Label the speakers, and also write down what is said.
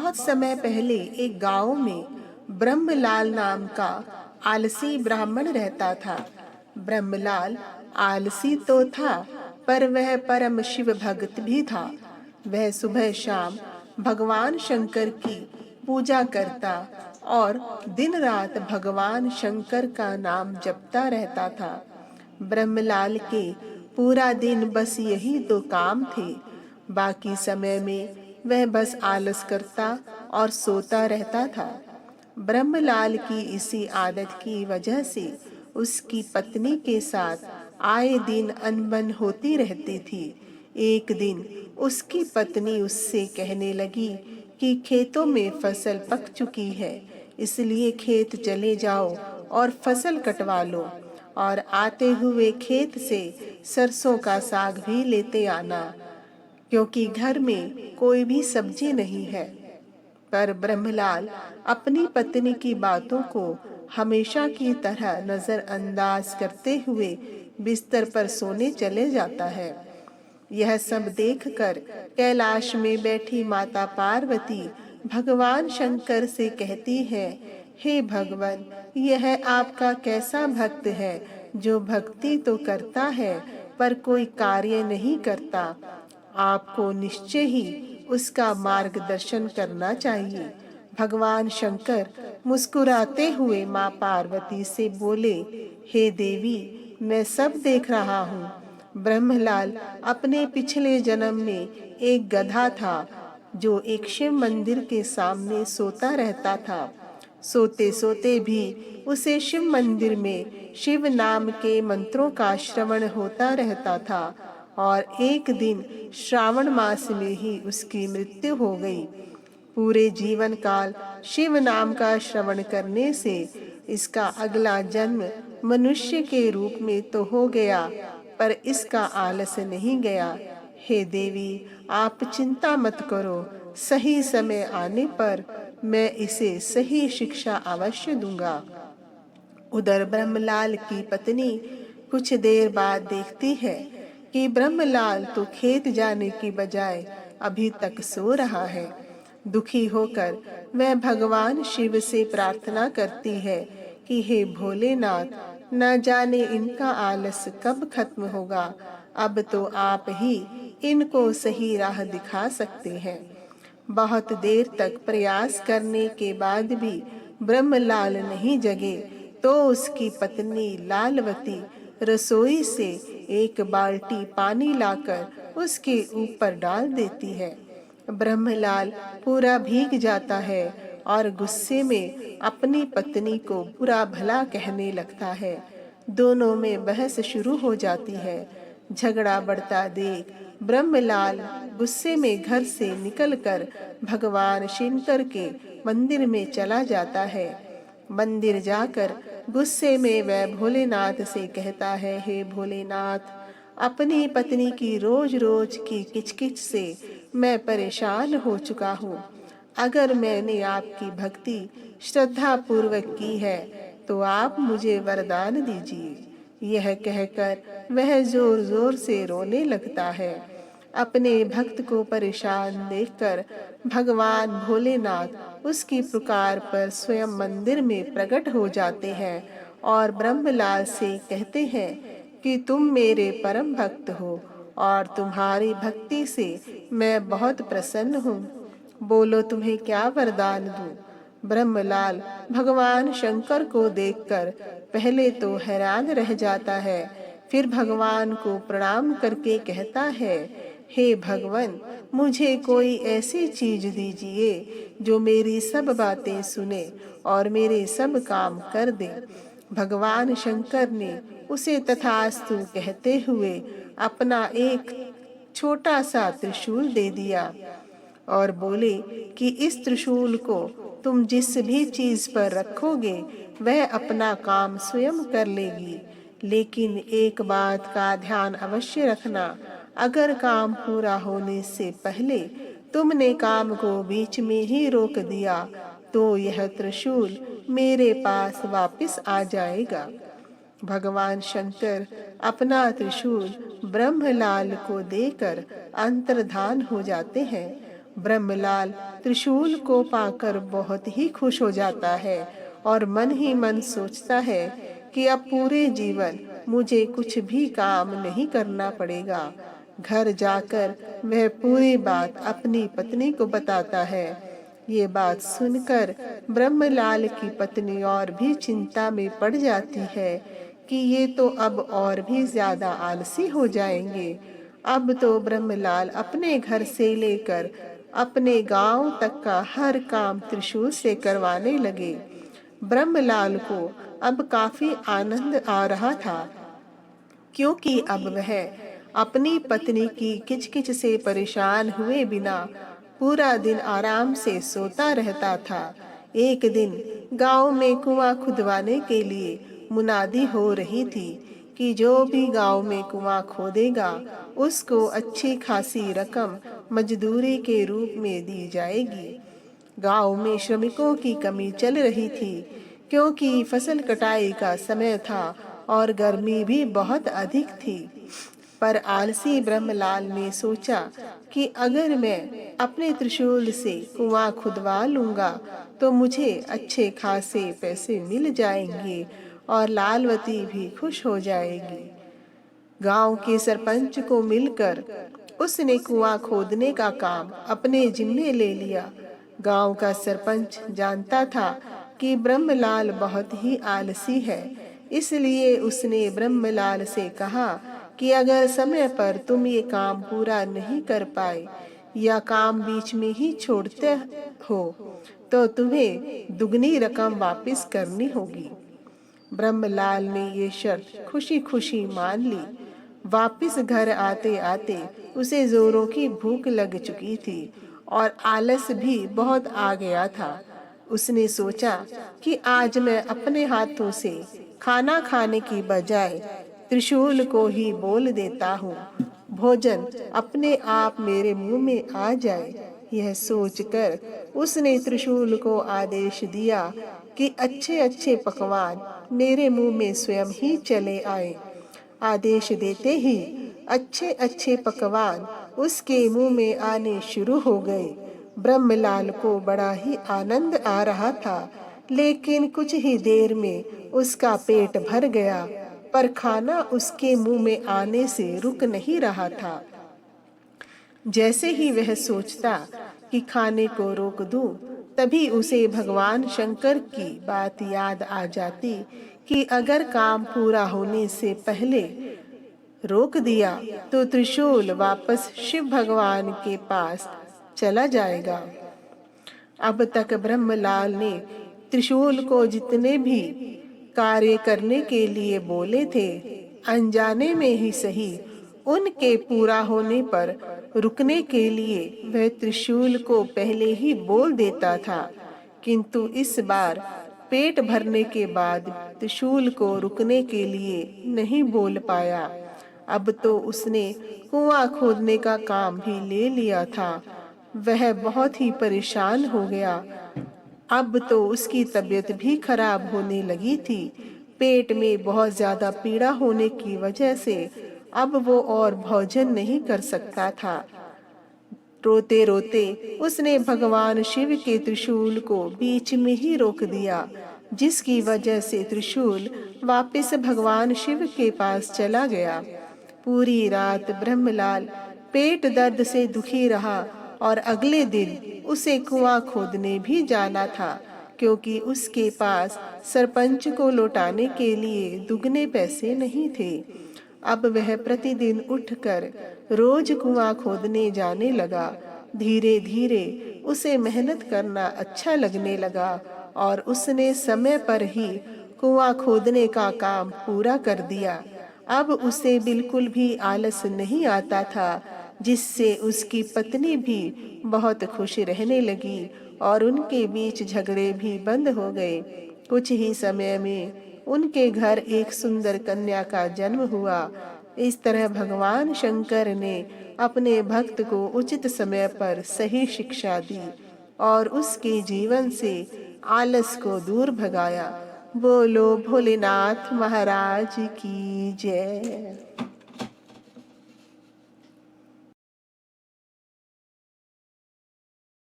Speaker 1: बहुत समय पहले एक गांव में ब्रह्मलाल नाम का आलसी ब्राह्मण रहता था। ब्रह्मलाल आलसी तो था, पर वह परम शिव भक्त भी था। वह सुबह शाम भगवान शंकर की पूजा करता और दिन रात भगवान शंकर का नाम जपता रहता था। ब्रह्मलाल के पूरा दिन बस यही दो काम थे। बाकी समय में वह बस आलस करता और सोता रहता था। ब्रह्मलाल की इसी आदत की वजह से उसकी पत्नी के साथ आए दिन अनबन होती रहती थी। एक दिन उसकी पत्नी उससे कहने लगी कि खेतों में फसल पक चुकी है, इसलिए खेत चले जाओ और फसल कटवा लो और आते हुए खेत से सरसों का साग भी लेते आना, क्योंकि घर में कोई भी सब्जी नहीं है। पर ब्रह्मलाल अपनी पत्नी की बातों को हमेशा की तरह नजरअंदाज करते हुए बिस्तर पर सोने चले जाता है। यह सब देखकर कैलाश में बैठी माता पार्वती भगवान शंकर से कहती है, हे भगवान, यह आपका कैसा भक्त है जो भक्ति तो करता है पर कोई कार्य नहीं करता। आपको निश्चय ही उसका मार्गदर्शन करना चाहिए। भगवान शंकर मुस्कुराते हुए माँ पार्वती से बोले, हे देवी, मैं सब देख रहा हूँ। ब्रह्मलाल अपने पिछले जन्म में एक गधा था जो एक शिव मंदिर के सामने सोता रहता था। सोते सोते भी उसे शिव मंदिर में शिव नाम के मंत्रों का श्रवण होता रहता था और एक दिन श्रावण मास में ही उसकी मृत्यु हो गई। पूरे जीवन काल शिव नाम का श्रवण करने से इसका अगला जन्म मनुष्य के रूप में तो हो गया, पर इसका आलस नहीं गया। हे देवी, आप चिंता मत करो, सही समय आने पर मैं इसे सही शिक्षा अवश्य दूंगा। उधर ब्रह्मलाल की पत्नी कुछ देर बाद देखती है कि ब्रह्मलाल तो खेत जाने की बजाय अभी तक सो रहा है। दुखी होकर वह भगवान शिव से प्रार्थना करती है कि हे भोलेनाथ, न जाने इनका आलस कब खत्म होगा। अब तो आप ही इनको सही राह दिखा सकते हैं। बहुत देर तक प्रयास करने के बाद भी ब्रह्मलाल नहीं जगे तो उसकी पत्नी लालवती रसोई से एक बाल्टी पानी लाकर उसके ऊपर डाल देती है। ब्रह्मलाल पूरा भीग जाता है और गुस्से में अपनी पत्नी को बुरा भला कहने लगता है। दोनों में बहस शुरू हो जाती है। झगड़ा बढ़ता देख ब्रह्मलाल गुस्से में घर से निकलकर भगवान शंकर के मंदिर में चला जाता है। मंदिर जाकर गुस्से में वह भोलेनाथ से कहता है, हे भोलेनाथ, अपनी पत्नी की रोज रोज की किचकिच से मैं परेशान हो चुका हूँ। अगर मैंने आपकी भक्ति श्रद्धा पूर्वक की है तो आप मुझे वरदान दीजिए। यह कहकर वह जोर जोर से रोने लगता है। अपने भक्त को परेशान देखकर भगवान भोलेनाथ उसकी पुकार पर स्वयं मंदिर में प्रकट हो जाते हैं और ब्रह्मलाल से कहते हैं कि तुम मेरे परम भक्त हो और तुम्हारी भक्ति से मैं बहुत प्रसन्न हूँ। बोलो, तुम्हें क्या वरदान दूं? ब्रह्मलाल भगवान शंकर को देखकर पहले तो हैरान रह जाता है, फिर भगवान को प्रणाम करके कहता है, हे भगवान, मुझे कोई ऐसी चीज दीजिए जो मेरी सब बातें सुने और मेरे सब काम कर दे। भगवान शंकर ने उसे तथास्तु कहते हुए अपना एक छोटा सा त्रिशूल दे दिया और बोले कि इस त्रिशूल को तुम जिस भी चीज पर रखोगे वह अपना काम स्वयं कर लेगी। लेकिन एक बात का ध्यान अवश्य रखना, अगर काम पूरा होने से पहले तुमने काम को बीच में ही रोक दिया तो यह त्रिशूल मेरे पास वापस आ जाएगा। भगवान शंकर अपना त्रिशूल ब्रह्मलाल को देकर अंतर्धान हो जाते हैं ब्रह्मलाल त्रिशूल को पाकर बहुत ही खुश हो जाता है और मन ही मन सोचता है कि अब पूरे जीवन मुझे कुछ भी काम नहीं करना पड़ेगा। घर जाकर वह पूरी बात अपनी पत्नी को बताता है। ये बात सुनकर ब्रह्मलाल की पत्नी और भी चिंता में पड़ जाती है कि ये तो अब और भी ज्यादा आलसी हो जाएंगे। अब तो ब्रह्मलाल अपने घर से लेकर अपने गांव तक का हर काम त्रिशूल से करवाने लगे। ब्रह्मलाल को अब काफी आनंद आ रहा था, क्योंकि अब वह अपनी पत्नी की किचकिच से परेशान हुए बिना पूरा दिन आराम से सोता रहता था। एक दिन गांव में कुआं खुदवाने के लिए मुनादी हो रही थी कि जो भी गांव में कुआं खोदेगा उसको अच्छी खासी रकम मजदूरी के रूप में दी जाएगी। गांव में श्रमिकों की कमी चल रही थी, क्योंकि फसल कटाई का समय था और गर्मी भी बहुत अधिक थी। पर आलसी ब्रह्मलाल ने सोचा कि अगर मैं अपने त्रिशूल से कुआं खुदवा लूंगा तो मुझे अच्छे खासे पैसे मिल जाएंगे और लालवती भी खुश हो जाएगी। गांव के सरपंच को मिलकर उसने कुआं खोदने का काम अपने जिम्मे ले लिया। गांव का सरपंच जानता था कि ब्रह्मलाल बहुत ही आलसी है, इसलिए उसने ब्रह्मलाल से कहा कि अगर समय पर तुम ये काम पूरा नहीं कर पाए या काम बीच में ही छोड़ते हो तो तुम्हें दुगनी रकम वापस करनी होगी। ब्रह्मलाल ने ये शर्त खुशी खुशी मान ली। वापस घर आते आते उसे जोरों की भूख लग चुकी थी और आलस भी बहुत आ गया था। उसने सोचा कि आज मैं अपने हाथों से खाना खाने की बजाय त्रिशूल को ही बोल देता हूँ, भोजन अपने आप मेरे मुंह में आ जाए। यह सोचकर उसने त्रिशूल को आदेश दिया कि अच्छे अच्छे पकवान मेरे मुंह में स्वयं ही चले आए। आदेश देते ही अच्छे अच्छे पकवान उसके मुंह में आने शुरू हो गए। ब्रह्मलाल को बड़ा ही आनंद आ रहा था, लेकिन कुछ ही देर में उसका पेट भर गया, पर खाना उसके मुंह में आने से रुक नहीं रहा था। जैसे ही वह सोचता कि खाने को रोक दूं, तभी उसे भगवान शंकर की बात याद आ जाती कि अगर काम पूरा होने से पहले रोक दिया तो त्रिशूल वापस शिव भगवान के पास चला जाएगा। अब तक ब्रह्मलाल ने त्रिशूल को जितने भी कार्य करने के लिए बोले थे, अनजाने में ही सही, उनके पूरा होने पर रुकने के लिए वह त्रिशूल को पहले ही बोल देता था। किंतु इस बार पेट भरने के बाद त्रिशूल को रुकने के लिए नहीं बोल पाया। अब तो उसने कुआं खोदने का काम भी ले लिया था। वह बहुत ही परेशान हो गया। अब तो उसकी तबीयत भी खराब होने लगी थी। पेट में बहुत ज्यादा पीड़ा होने की वजह से अब वो और भोजन नहीं कर सकता था। रोते रोते उसने भगवान शिव के त्रिशूल को बीच में ही रोक दिया, जिसकी वजह से त्रिशूल वापस भगवान शिव के पास चला गया। पूरी रात ब्रह्मलाल पेट दर्द से दुखी रहा और अगले दिन उसे कुआं खोदने भी जाना था, क्योंकि उसके पास सरपंच को लौटाने के लिए दुगने पैसे नहीं थे। अब वह प्रतिदिन उठकर रोज कुआं खोदने जाने लगा। धीरे धीरे उसे मेहनत करना अच्छा लगने लगा और उसने समय पर ही कुआं खोदने का काम पूरा कर दिया। अब उसे बिल्कुल भी आलस नहीं आता था, जिससे उसकी पत्नी भी बहुत खुश रहने लगी और उनके बीच झगड़े भी बंद हो गए। कुछ ही समय में उनके घर एक सुंदर कन्या का जन्म हुआ। इस तरह भगवान शंकर ने अपने भक्त को उचित समय पर सही शिक्षा दी और उसके जीवन से आलस को दूर भगाया। बोलो भोलेनाथ महाराज की जय।